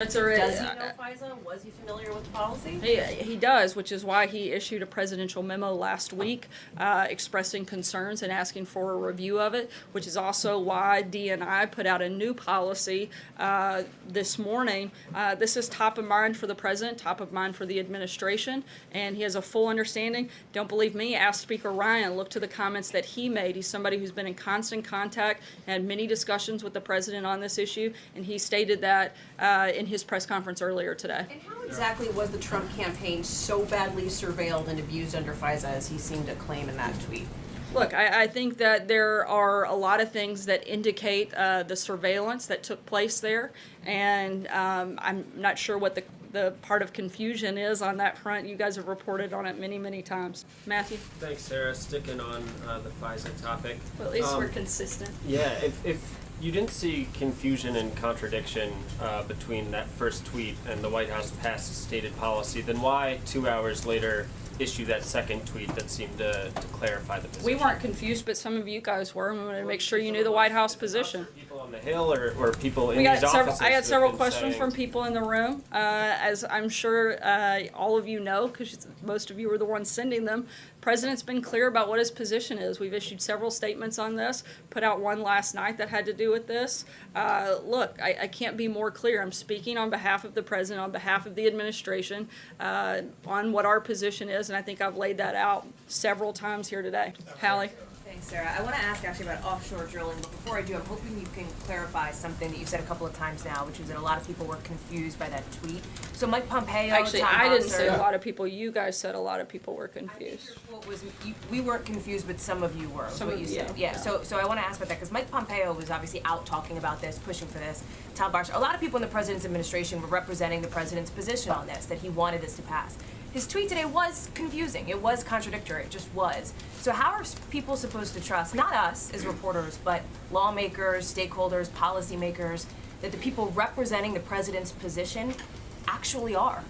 It's already, Does he know FISA? Was he familiar with the policy? he does, which is why he issued a presidential memo last week expressing concerns and asking for a review of it, which is also why D&I put out a new policy this morning. This is top of mind for the president, top of mind for the administration, and he has a full understanding. Don't believe me? Ask Speaker Ryan. Look to the comments that he made. He's somebody who's been in constant contact and had many discussions with the president on this issue, and he stated that in his press conference earlier today. And how exactly was the Trump campaign so badly surveilled and abused under FISA as he seemed to claim in that tweet? Look, I think that there are a lot of things that indicate the surveillance that took place there, and I'm not sure what the part of confusion is on that front. You guys have reported on it many, many times. Matthew? Thanks, Sarah. Sticking on the FISA topic. Well, at least we're consistent. Yeah, if you didn't see confusion and contradiction between that first tweet and the White House past stated policy, then why 2 hours later issue that second tweet that seemed to clarify the position? We weren't confused, but some of you guys were. We wanted to make sure you knew the White House position. People on the Hill or people in these offices? I got several questions from people in the room, as I'm sure all of you know, because most of you were the ones sending them. The President's been clear about what his position is. We've issued several statements on this, put out one last night that had to do with this. Look, I can't be more clear. I'm speaking on behalf of the President, on behalf of the administration, on what our position is, and I think I've laid that out several times here today. Hallie? Thanks, Sarah. I want to ask actually about offshore drilling, but before I do, I'm hoping you can clarify something that you've said a couple of times now, which is that a lot of people were confused by that tweet. So Mike Pompeo, Actually, Tom I didn't Boster, say a lot of people. You guys said a lot of people were I think confused. your quote was, we weren't confused, but some of you were. Some what of you you, said. yeah. So I want to ask about that because Mike Pompeo was obviously out talking about this, pushing for this. Tom Boster, a lot of people in the president's administration were representing the president's position on this, that he wanted this to pass. His tweet today was confusing. It was contradictory. It just was. So how are people supposed to trust, not us as reporters, but lawmakers, stakeholders, policymakers, that the people representing the president's position actually are?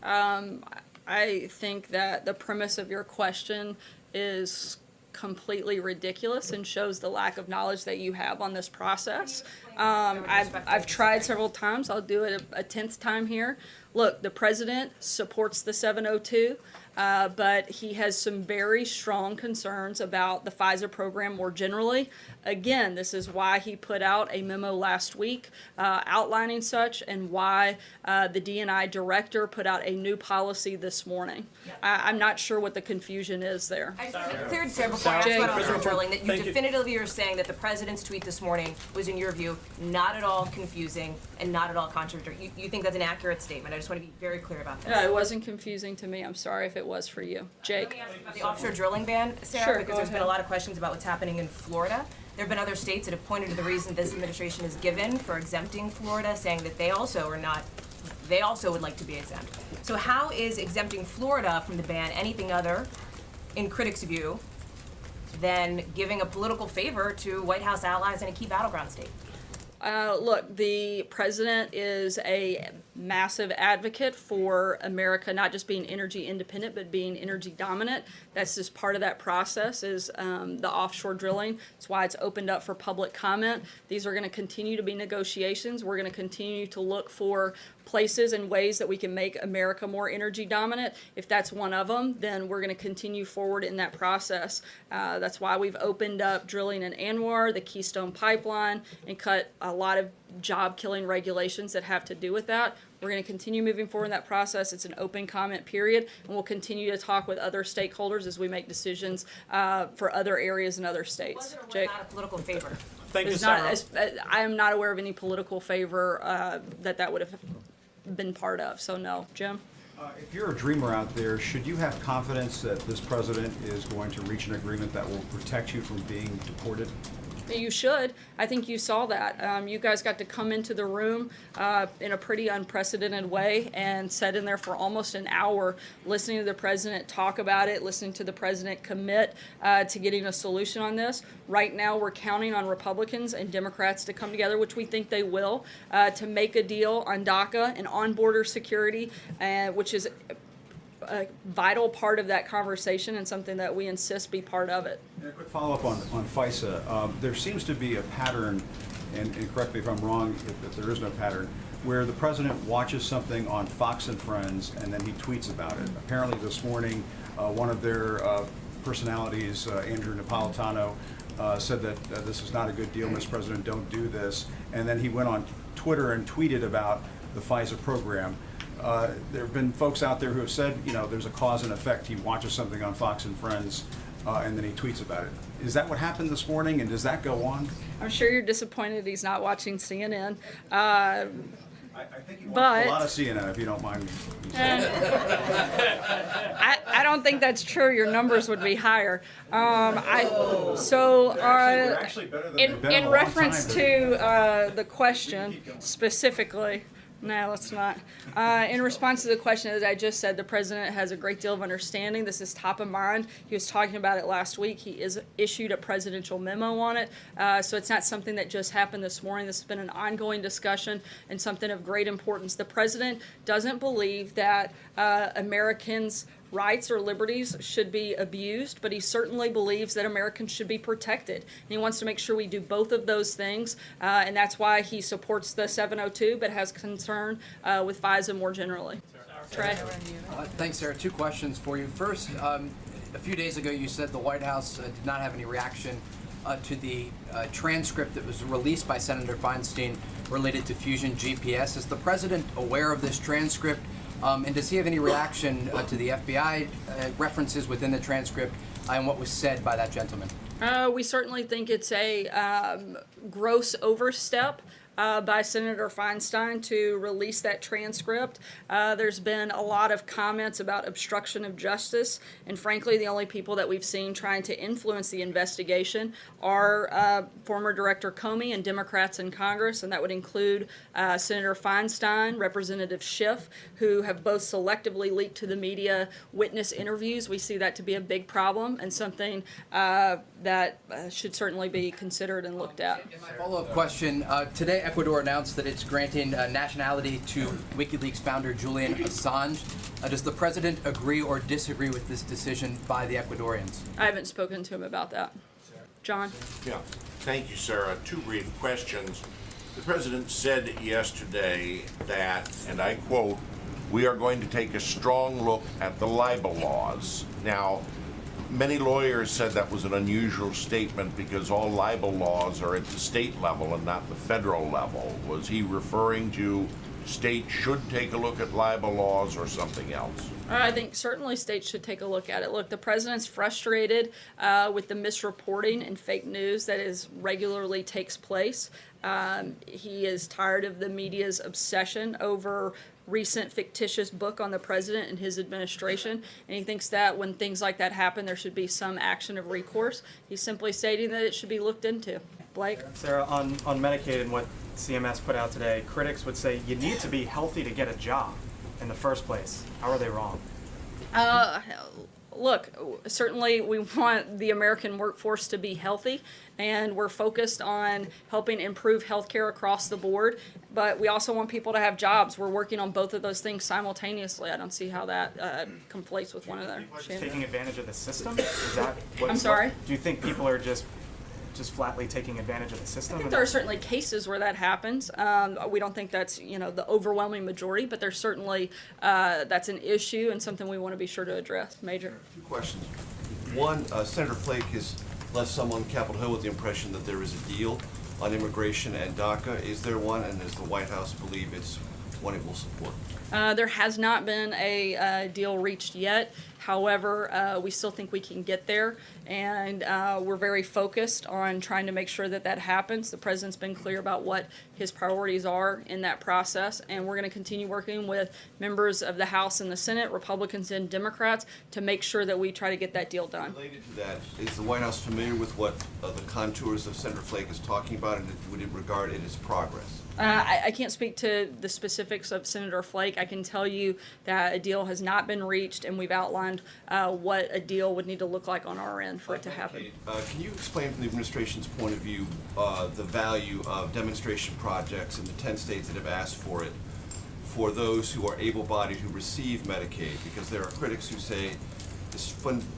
I think that the premise of your question is completely ridiculous and shows the lack of knowledge that you have on this process. I've tried several times. I'll do it a 10th time here. Look, the president supports the 702, but he has some very strong concerns about the FISA program more generally. Again, this is why he put out a memo last week outlining such, and why the D&I director put out a new policy this morning. I'm not sure what the confusion is there. I just want to be clear, Sarah, before I ask about offshore drilling, that you definitively are saying that the president's tweet this morning was, in your view, not at all confusing and not at all contradictory. You think that's an accurate statement? I just want to be very clear about this. Yeah, it wasn't confusing to me. I'm sorry if it was for you. Jake? Let me ask you about the offshore drilling ban, Sarah, Sure, because go there's been ahead. a lot of questions about what's happening in Florida. There have been other states that have pointed to the reason this administration is given for exempting Florida, saying that they also would like to be exempt. So how is exempting Florida from the ban anything other, in critics' view, than giving a political favor to White House allies in a key battleground state? Look, the president is a massive advocate for America not just being energy independent, but being energy dominant. That's just part of that process is the offshore drilling. That's why it's opened up for public comment. These are going to continue to be negotiations. We're going to continue to look for places and ways that we can make America more energy dominant. If that's one of them, then we're going to continue forward in that process. That's why we've opened up drilling in Anwar, the Keystone Pipeline, and cut a lot of job-killing regulations that have to do with that. We're going to continue moving forward in that process. It's an open comment period, and we'll continue to talk with other stakeholders as we make decisions for other areas and other states. Was it or was Jake? not a political favor? Thank you, It's Sarah. not, I am not aware of any political favor that would have been part of, so no. Jim? If you're a dreamer out there, should you have confidence that this president is going to reach an agreement that will protect you from being deported? You should. I think you saw that. You guys got to come into the room in a pretty unprecedented way and sat in there for almost an hour listening to the president talk about it, listening to the president commit to getting a solution on this. Right now, we're counting on Republicans and Democrats to come together, which we think they will, to make a deal on DACA and on border security, which is a vital part of that conversation and something that we insist be part of it. And a quick follow-up on FISA. There seems to be a pattern, and correct me if I'm wrong if there is no pattern, where the president watches something on Fox and Friends and then he tweets about it. Apparently this morning, one of their personalities, Andrew Napolitano, said that this is not a good deal, Mr. President, don't do this. And then he went on Twitter and tweeted about the FISA program. There have been folks out there who have said, you know, there's a cause and effect. He watches something on Fox and Friends and then he tweets about it. Is that what happened this morning, and does that go on? I'm sure you're disappointed he's not watching CNN. I think he watched a lot of CNN, if you don't mind me saying. I don't think that's true. Your numbers would be higher. We're actually better than they've been in In a reference long time. to the question specifically, no, let's not. In response to the question, as I just said, the president has a great deal of understanding. This is top of mind. He was talking about it last week. He issued a presidential memo on it. So it's not something that just happened this morning. This has been an ongoing discussion and something of great importance. The president doesn't believe that Americans' rights or liberties should be abused, but he certainly believes that Americans should be protected. And he wants to make sure we do both of those things, and that's why he supports the 702, but has concern with FISA more generally. Trey? Thanks, Sarah. Two questions for you. First, a few days ago you said the White House did not have any reaction to the transcript that was released by Senator Feinstein related to Fusion GPS. Is the president aware of this transcript? And does he have any reaction to the FBI references within the transcript and what was said by that gentleman? We certainly think it's a gross overstep by Senator Feinstein to release that transcript. There's been a lot of comments about obstruction of justice, and frankly, the only people that we've seen trying to influence the investigation are former Director Comey and Democrats in Congress, and that would include Senator Feinstein, Representative Schiff, who have both selectively leaked to the media witness interviews. We see that to be a big problem and something that should certainly be considered and looked at. My follow-up question, today Ecuador announced that it's granting nationality to WikiLeaks founder Julian Assange. Does the president agree or disagree with this decision by the Ecuadorians? I haven't spoken to him about that. John? Yeah, thank you, Sarah. Two brief questions. The president said yesterday that, and I quote, "We are going to take a strong look at the libel laws." Now, many lawyers said that was an unusual statement because all libel laws are at the state level and not the federal level. Was he referring to states should take a look at libel laws or something else? I think certainly states should take a look at it. Look, the president's frustrated with the misreporting and fake news that regularly takes place. He is tired of the media's obsession over recent fictitious book on the president and his administration, and he thinks that when things like that happen, there should be some action of recourse. He's simply stating that it should be looked into. Blake? Sarah, on Medicaid and what CMS put out today, critics would say you need to be healthy to get a job in the first place. How are they wrong? Look, certainly we want the American workforce to be healthy, and we're focused on helping improve healthcare across the board, but we also want people to have jobs. We're working on both of those things simultaneously. I don't see how that conflates with one another. Taking advantage of the system? Is that what? I'm sorry? Do you think people are just flatly taking advantage of the system? I think there are certainly cases where that happens. We don't think that's the overwhelming majority, but there's certainly that's an issue and something we want to be sure to address. Major. Two questions. One, Senator Flake has left some on Capitol Hill with the impression that there is a deal on immigration and DACA. Is there one, and does the White House believe it's one it will support? There has not been a deal reached yet. However, we still think we can get there, and we're very focused on trying to make sure that that happens. The president's been clear about what his priorities are in that process, and we're going to continue working with members of the House and the Senate, Republicans and Democrats, to make sure that we try to get that deal done. Related to that, is the White House familiar with what the contours of Senator Flake is talking about, and would it regard it as progress? I can't speak to the specifics of Senator Flake. I can tell you that a deal has not been reached, and we've outlined what a deal would need to look like on our end for it to happen. Can you explain from the administration's point of view the value of demonstration projects in the 10 states that have asked for it for those who are able-bodied who receive Medicaid? Because there are critics who say,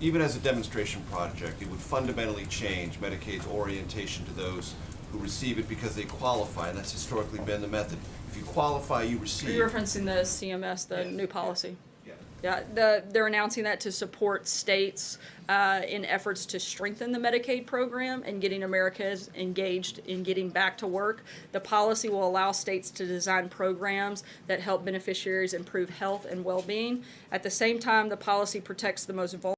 even as a demonstration project, it would fundamentally change Medicaid's orientation to those who receive it because they qualify, and that's historically been the method. If you qualify, you receive. Are you referencing the CMS, the new policy? Yeah. Yeah, they're announcing that to support states in efforts to strengthen the Medicaid program and getting Americans engaged in getting back to work. The policy will allow states to design programs that help beneficiaries improve health and well-being. At the same time, the policy protects the most vulnerable